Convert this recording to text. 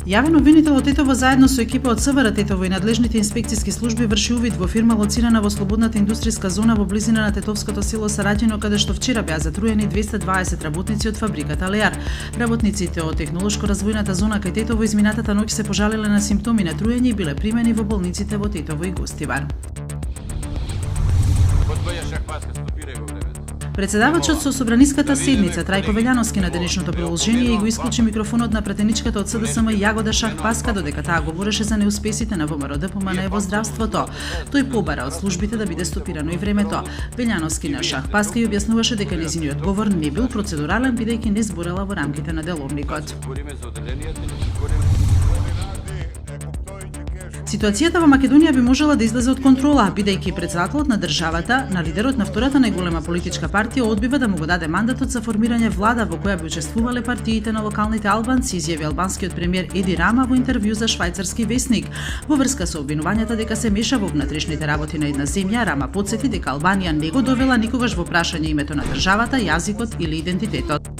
Јавен обвинител од Тетово заедно со екипа од СВР Тетово и надлежните инспекциски служби врши увид во фирма лоцирана во слободната индустријска зона во близина на Тетовското село Сараќино, каде што вчера беа затруени 220 работници од фабриката Леар. Работниците од технолошко развојната зона кај Тетово изминатата ноќ се пожалеле на симптоми на труење и биле примени во болниците во Тетово и Гостивар. Председавачот со собраниската седница Трајко Велјановски на денешното продолжение и го исклучи микрофонот на пратеничката од СДСМ Јагода Шахпаска додека таа говореше за неуспесите на ВМРО ДПМНЕ во здравството. Тој побара од службите да биде стопирано и времето. Велјановски на Шахпаска ја објаснуваше дека нејзиниот говор не бил процедурален бидејќи не зборела во рамките на деловникот. Ситуацијата во Македонија би можела да излезе од контрола, бидејќи председателот на државата, на лидерот на втората најголема политичка партија, одбива да му го даде мандатот за формирање влада во која би учествувале партиите на локалните албанци, изјави албанскиот премиер Еди Рама во интервју за швајцарски весник. Во врска со обвинувањата дека се меша во внатрешните работи на една земја, Рама потсети дека Албанија не го довела никогаш во прашање името на државата, јазикот или идентитетот.